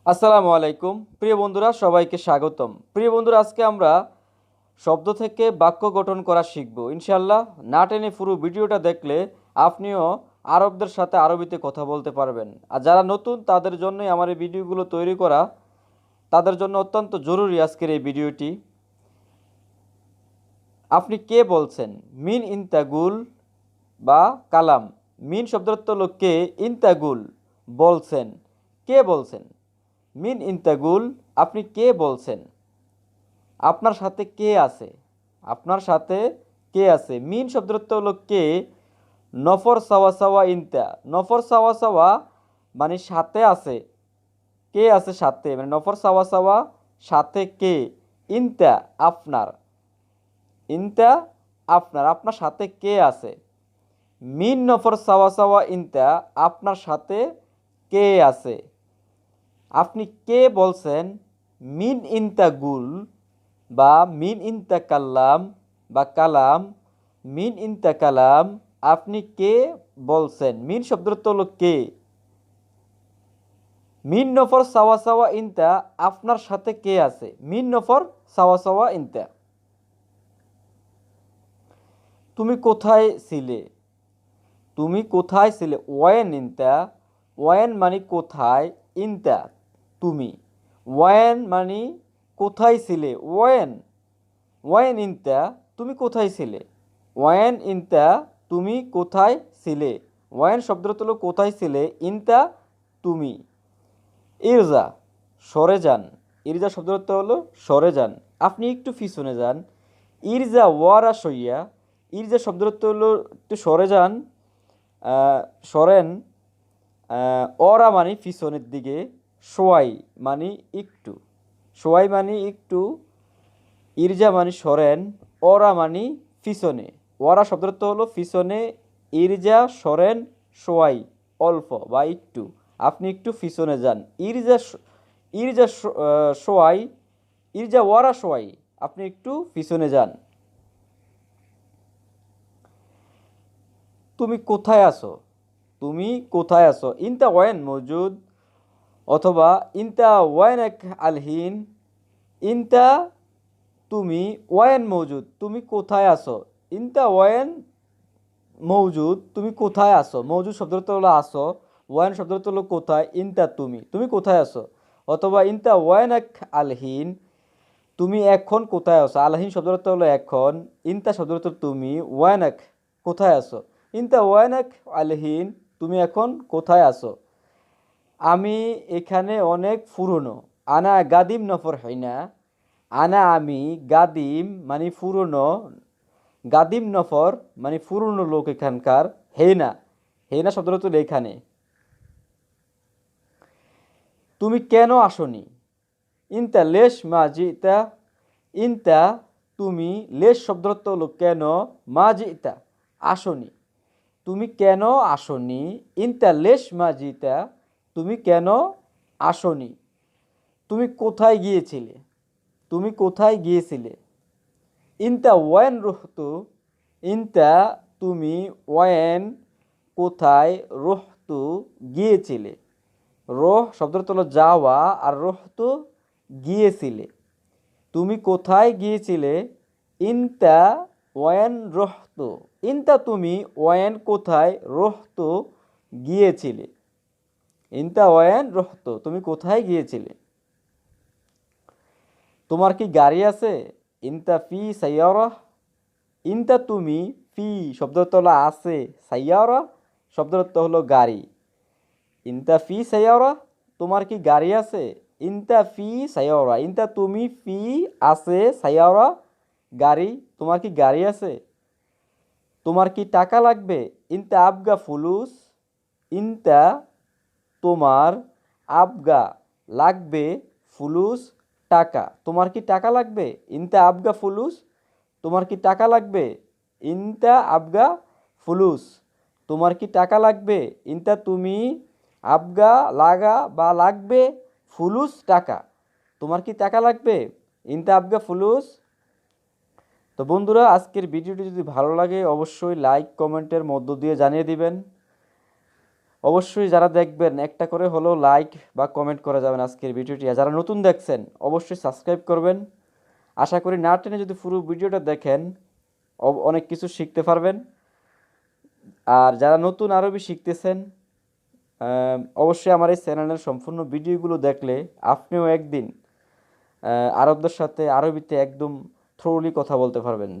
আসসালামু আলাইকুম প্রিয় বন্ধুরা, সবাইকে স্বাগতম। প্রিয় বন্ধুরা, আজকে আমরা শব্দ থেকে বাক্য গঠন করা শিখব ইনশাআল্লাহ। না টেনে পুরো ভিডিওটা দেখলে আপনিও আরবদের সাথে আরবিতে কথা বলতে পারবেন। আর যারা নতুন তাদের জন্যই আমার এই ভিডিওগুলো তৈরি করা, তাদের জন্য অত্যন্ত জরুরি আজকের এই ভিডিওটি। আপনি কে বলছেন? মিন ইনতাগুল বা কালাম। মিন শব্দের অর্থ হলো কে, ইনতাগুল বলছেন। কে বলছেন? মিন ইনতাগুল, আপনি কে বলছেন? আপনার সাথে কে আছে? আপনার সাথে কে আছে? মিন শব্দের অর্থ হলো কে। নফর সাওয়া সাওয়া ইনতা। নফর সাওয়া সাওয়া মানে সাথে আছে। কে আছে সাথে, মানে নফর সাওয়া সাওয়া সাথে কে। ইনতা আপনার। ইনতা আপনার, আপনার সাথে কে আছে? মিন নফর সাওয়া সাওয়া ইনতা, আপনার সাথে কে আছে? আপনি কে বলছেন? মিন ইনতাগুল বা মিন ইনতা কাল্লাম বা কালাম। মিন ইনতা কালাম, আপনি কে বলছেন? মিন শব্দের অর্থ হলো কে। মিন নফর সাওয়া সাওয়া ইনতা, আপনার সাথে কে আছে? মিন নফর সাওয়া সাওয়া ইনতা। তুমি কোথায় ছিলে? তুমি কোথায় ছিলে? ওয়েন ইনতা। ওয়েন মানে কোথায়, ইনতা তুমি। ওয়েন মানে কোথায় ছিলে। ওয়েন ওয়েন ইনতা, তুমি কোথায় ছিলে? ওয়েন ইনতা, তুমি কোথায় ছিলে? ওয়েন শব্দটা হলো কোথায় ছিলে, ইনতা তুমি। ইরজা সরে যান। ইরজা শব্দের অর্থ হলো সরে যান। আপনি একটু পিছনে যান। ইরজা ওয়ারা সইয়া। ইরজা শব্দের অর্থ হলো একটু সরে যান, সরেন। অরা মানে পিছনের দিকে, সোয়াই মানে একটু। সোয়াই মানে একটু, ইরজা মানে সরেন, অরা মানে পিছনে। ওরা শব্দের অর্থ হলো পিছনে। ইরজা সরেন, সোয়াই অল্প বা একটু। আপনি একটু পিছনে যান। ইরজা ইরজা সোয়াই, ইরজা ওয়ারা সোয়াই, আপনি একটু পিছনে যান। তুমি কোথায় আছো? তুমি কোথায় আছো? ইনতা ওয়েন মৌজুদ, অথবা ইনতা ওয়েন এক আলহিন। ইনতা তুমি, ওয়েন মৌজুদ, তুমি কোথায় আছো? ইনতা ওয়েন মৌজুদ, তুমি কোথায় আসো? মৌজুদ শব্দটা হলো আসো। ওয়ান শব্দটা হলো কোথায়। ইনতা তুমি, তুমি কোথায় আসো? অথবা ইনতা ওয়ান এক আলহিন, তুমি এখন কোথায় আসো? আলহিন শব্দটা হলো এখন। ইনতা শব্দটা তুমি, ওয়ান এক কোথায় আসো? ইনতা ওয়ান এক আলহিন, তুমি এখন কোথায় আসো? আমি এখানে অনেক পুরনো। আনা গাদিম নফর হইনা। আনা আমি, গাদিম মানে পুরনো, গাদিম নফর মানে পুরনো লোক এখানকার। হেনা, হেনা শব্দটা তো এখানে। তুমি কেন আসনি? ইনতা লেশ মা জিতা। ইনতা তুমি, লেশ শব্দটা হলো কেন, মা জিতা আসনি। তুমি কেন আসনি? ইনতা লেশ মা জিতা, তুমি কেন আসনি? তুমি কোথায় গিয়েছিলে? তুমি কোথায় গিয়েছিলে? ইনতা ওয়েন রুহতু। ইনতা তুমি, ওয়েন কোথায়, রুহতু গিয়েছিলে। রোহ শব্দটা হলো যাওয়া, আর রুহতু গিয়েছিলে। তুমি কোথায় গিয়েছিলে? ইনতা ওয়েন রুহতু। ইনতা তুমি, ওয়েন কোথায়, রুহতু গিয়েছিলে। ইনতা ওয়েন রুহতু, তুমি কোথায় গিয়েছিলে? তোমার কি গাড়ি আছে? ইনতা ফি সাইয়ারা। ইনতা তুমি, ফি শব্দের অর্থ হলো আছে, সাইয়ারা শব্দের অর্থ হলো গাড়ি। ইনতা ফি সাইয়ারা, তোমার কি গাড়ি আছে? ইনতা ফি সাইয়ারা, ইনতা তুমি, ফি আছে, সাইয়ারা গাড়ি, তোমার কি গাড়ি আছে? তোমার কি টাকা লাগবে? ইনতা আবগা ফুলুস। ইনতা তোমার, আবগা লাগবে, ফুলুস টাকা, তোমার কি টাকা লাগবে? ইনতা আবগা ফুলুস, তোমার কি টাকা লাগবে? ইনতা আবগা ফুলুস, তোমার কি টাকা লাগবে? ইনতা তুমি, আবগা লাগা বা লাগবে, ফুলুস টাকা, তোমার কি টাকা লাগবে? ইনতা আবগা ফুলুস। তো বন্ধুরা, আজকের ভিডিওটি যদি ভালো লাগে অবশ্যই লাইক কমেন্টের মধ্য দিয়ে জানিয়ে দিবেন। অবশ্যই যারা দেখবেন একটা করে হলেও লাইক বা কমেন্ট করে যাবেন আজকের ভিডিওটি। আর যারা নতুন দেখছেন অবশ্যই সাবস্ক্রাইব করবেন। আশা করি না টেনে যদি পুরো ভিডিওটা দেখেন অনেক কিছু শিখতে পারবেন। আর যারা নতুন আরবি শিখতেছেন অবশ্যই আমার এই চ্যানেলের সম্পূর্ণ ভিডিওগুলো দেখলে আপনিও একদিন আরবদের সাথে আরবিতে একদম থ্রোলি কথা বলতে পারবেন।